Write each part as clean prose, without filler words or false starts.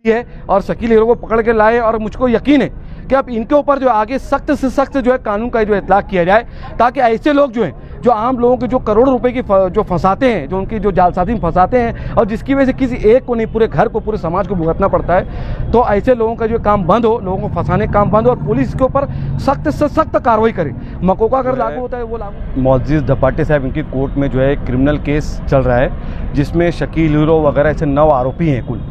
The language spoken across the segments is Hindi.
है और शकील हीरो को पकड़ के लाए और मुझको यकीन है कि अब इनके ऊपर जो आगे सख्त से सख्त जो है कानून का जो इतलाक किया जाए, ताकि ऐसे लोग जो हैं जो आम लोगों के जो करोड़ों रुपए की जो फंसाते हैं, जो उनकी जो जालसाजी में फंसाते हैं और जिसकी वजह से किसी एक को नहीं पूरे घर को पूरे समाज को भुगतना पड़ता है, तो ऐसे लोगों का जो काम बंद हो, लोगों को फंसाने का काम बंद हो और पुलिस इसके ऊपर सख्त से सख्त कार्रवाई करे। मकोका अगर लागू होता है वो लागू। मोअज़्ज़िज़ धपाटे साहब इनकी कोर्ट में जो है क्रिमिनल केस चल रहा है, जिसमें शकील हीरो वगैरह ऐसे 9 आरोपी हैं कुल।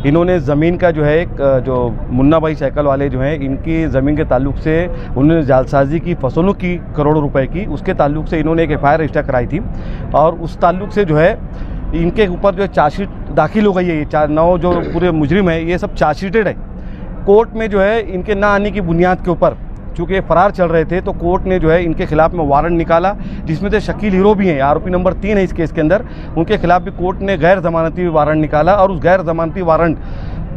इन्होंने ज़मीन का जो है एक जो मुन्ना भाई साइकिल वाले जो हैं, इनकी ज़मीन के ताल्लुक से उन्होंने जालसाजी की, फसलों की करोड़ों रुपए की, उसके ताल्लुक से इन्होंने एक FIR रजिस्टर कराई थी और उस ताल्लुक से जो है इनके ऊपर जो है चार्जशीट दाखिल हो गई है। ये 9 जो पूरे मुजरिम है ये सब चार्जशीटेड है। कोर्ट में जो है इनके ना आने की बुनियाद के ऊपर, चूँकि फरार चल रहे थे, तो कोर्ट ने जो है इनके खिलाफ में वारंट निकाला, जिसमें से शकील हीरो भी हैं, आरोपी नंबर 3 है इस केस के अंदर। उनके खिलाफ भी कोर्ट ने गैर ज़मानती वारंट निकाला और उस गैर ज़मानती वारंट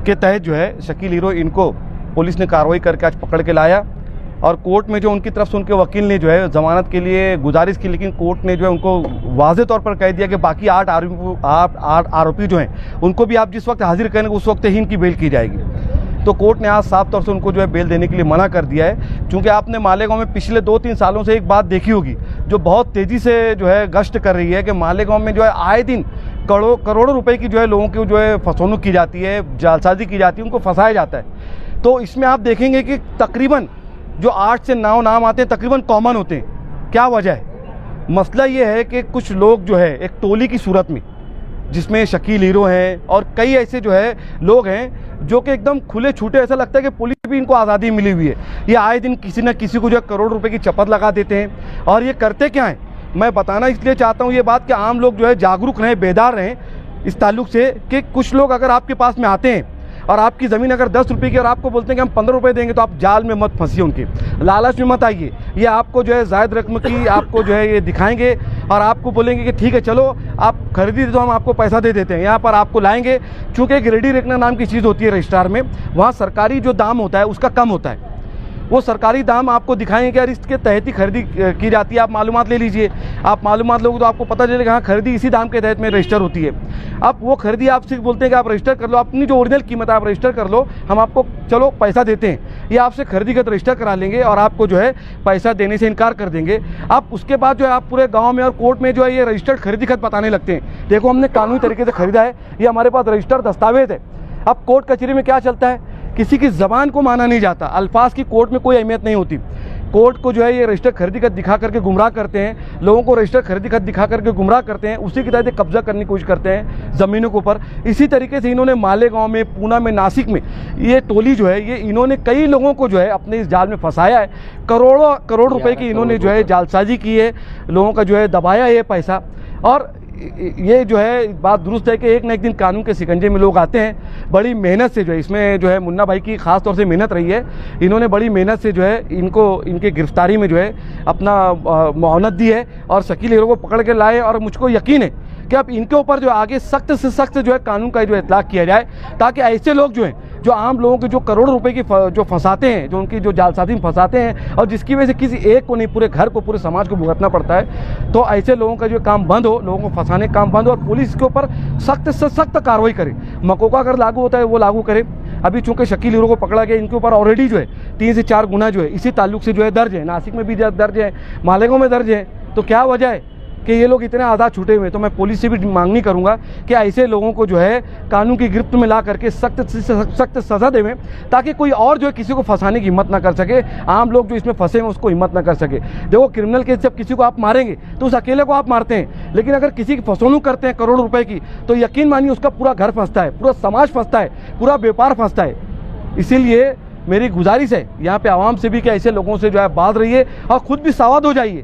के तहत जो है शकील हीरो इनको पुलिस ने कार्रवाई करके आज पकड़ के लाया। और कोर्ट में जो उनकी तरफ से उनके वकील ने जो है ज़मानत के लिए गुजारिश की, लेकिन कोर्ट ने जो है उनको वाज़े तौर पर कह दिया कि बाकी 8 आरोपी जो हैं उनको भी आप जिस वक्त हाजिर करेंगे उस वक्त ही इनकी बेल की जाएगी। तो कोर्ट ने आज साफ तौर से उनको जो है बेल देने के लिए मना कर दिया है। क्योंकि आपने मालेगांव में पिछले 2-3 सालों से एक बात देखी होगी जो बहुत तेज़ी से जो है गश्त कर रही है कि मालेगांव में जो है आए दिन करोड़ों रुपए की जो है लोगों की जो है फसोनुक की जाती है, जालसाजी की जाती है, उनको फंसाया जाता है। तो इसमें आप देखेंगे कि तकरीबन जो 8 से 9 नाम आते हैं तकरीबन कॉमन होते हैं। क्या वजह है? मसला ये है कि कुछ लोग जो है एक टोली की सूरत में, जिसमें शकील हीरो हैं और कई ऐसे जो है लोग हैं जो कि एकदम खुले छूटे, ऐसा लगता है कि पुलिस भी इनको आज़ादी मिली हुई है। ये आए दिन किसी न किसी को जो है करोड़ रुपए की चपत लगा देते हैं। और ये करते क्या हैं, मैं बताना इसलिए चाहता हूँ ये बात कि आम लोग जो है जागरूक रहें, बेदार रहें इस ताल्लुक से कि कुछ लोग अगर आपके पास में आते हैं और आपकी ज़मीन अगर 10 रुपये की और आपको बोलते हैं कि हम 15 रुपये देंगे, तो आप जाल में मत फंसिए, उनके लालच में मत आइए। ये आपको जो है ज़ायद रकम की आपको जो है ये दिखाएंगे और आपको बोलेंगे कि ठीक है चलो आप खरीदी तो हम आपको पैसा दे देते हैं। यहाँ पर आपको लाएंगे, चूँकि एक रेडी रेकनर नाम की चीज़ होती है रजिस्ट्रार में, वहाँ सरकारी जो दाम होता है उसका कम होता है। वो सरकारी दाम आपको दिखाएंगे कि यार इसके तहत ही खरीदी की जाती है, आप मालूमात ले लीजिए। आप मालूमात लोगे तो आपको पता चलेगा हाँ खरीदी इसी दाम के तहत में रजिस्टर होती है। अब वो खरीदी आपसे बोलते हैं कि आप रजिस्टर कर लो, अपनी जो ओरिजिनल कीमत है आप रजिस्टर कर लो, हम आपको चलो पैसा देते हैं। ये आपसे खरीदी का रजिस्टर करा लेंगे और आपको जो है पैसा देने से इनकार कर देंगे। अब उसके बाद जो है आप पूरे गाँव में और कोर्ट में जो है ये रजिस्टर्ड खरीदी खत बताने लगते हैं, देखो हमने कानूनी तरीके से खरीदा है, ये हमारे पास रजिस्टर्ड दस्तावेज है। अब कोर्ट कचहरी में क्या चलता है, किसी की ज़बान को माना नहीं जाता, अल्फाज की कोर्ट में कोई अहमियत नहीं होती। कोर्ट को जो है ये रजिस्टर खरीदी खत दिखा करके गुमराह करते हैं, लोगों को रजिस्टर खरीदी खत दिखा करके गुमराह करते हैं, उसी के तहत कब्जा करने की कोशिश करते हैं ज़मीनों के ऊपर। इसी तरीके से इन्होंने मालेगांव में, पूना में, नासिक में ये टोली जो है ये इन्होंने कई लोगों को जो है अपने इस जाल में फंसाया है। करोड़ रुपए की इन्होंने जो है जालसाजी की है, लोगों का जो है दबाया है पैसा। और ये जो है बात दुरुस्त है कि एक न एक दिन कानून के शिकंजे में लोग आते हैं। बड़ी मेहनत से जो है इसमें जो है मुन्ना भाई की ख़ास तौर से मेहनत रही है, इन्होंने बड़ी मेहनत से जो है इनको इनके गिरफ्तारी में जो है अपना मुआवनत दी है और शकील हीरो को पकड़ के लाए। और मुझको यकीन है कि अब इनके ऊपर जो आगे सख्त से सख्त जो है कानून का जो इतलाक किया जाए, ताकि ऐसे लोग जो हैं जो आम लोगों के जो करोड़ों रुपए की जो फंसाते हैं, जो उनकी जो जालसाजी में फंसाते हैं और जिसकी वजह से किसी एक को नहीं पूरे घर को पूरे समाज को भुगतना पड़ता है, तो ऐसे लोगों का जो काम बंद हो, लोगों को फंसाने का काम बंद हो और पुलिस के ऊपर सख्त से सख्त कार्रवाई करे। मकोका अगर लागू होता है वो लागू करे। अभी चूँकि शकील हीरो को पकड़ा गया, इनके ऊपर ऑलरेडी जो है 3 से 4 गुना जो है इसी ताल्लुक से जो है दर्ज है, नासिक में भी दर्ज है, मालेगांव में दर्ज है। तो क्या वजह है कि ये लोग इतने आज़ाद छूटे हुए? तो मैं पुलिस से भी मांगनी करूंगा कि ऐसे लोगों को जो है कानून की गिरफ्त में ला करके सख्त से सख्त सज़ा देवें, ताकि कोई और जो है किसी को फंसाने की हिम्मत ना कर सके, आम लोग जो इसमें फंसे हैं उसको हिम्मत ना कर सके। देखो क्रिमिनल केस जब किसी को आप मारेंगे तो उस अकेले को आप मारते हैं, लेकिन अगर किसी की फसोनुक करते हैं करोड़ों रुपए की, तो यकीन मानिए उसका पूरा घर फंसता है, पूरा समाज फंसता है, पूरा व्यापार फंसता है। इसीलिए मेरी गुजारिश है यहाँ पे आवाम से भी कि ऐसे लोगों से जो है बात रहिए और खुद भी सावध हो जाइए।